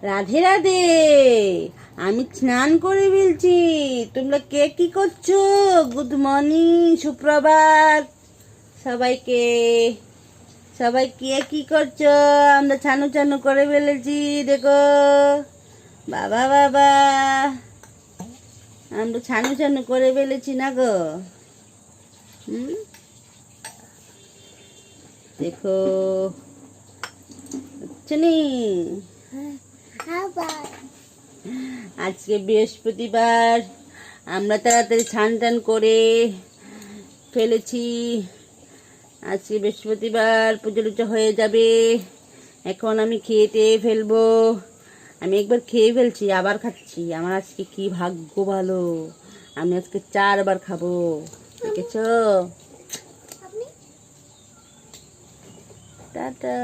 রাধে রাধে। আমি স্নান করে ফেলছি। তোমরা কে কি করছো? গুড মর্নিং, সুপ্রভাত সবাইকে। সবাই কে কি করছো? আমরা ছানু ছানু করে ফেলেছি, দেখো। বাবা বাবা, আমরা ছানু ছানু করে ফেলেছি না গো। দেখো, চিনি। আজকে বৃহস্পতিবার, আমরা তাড়াতাড়ি স্নান টান করে ফেলেছি। আজকে বৃহস্পতিবার, পুজো টুজো হয়ে যাবে। এখন আমি খেয়ে ফেলবো। আমি একবার খেয়ে ফেলছি, আবার খাচ্ছি। আমার আজকে কি ভাগ্য ভালো, আমি আজকে 4বার খাবো। দেখেছো? টাটা।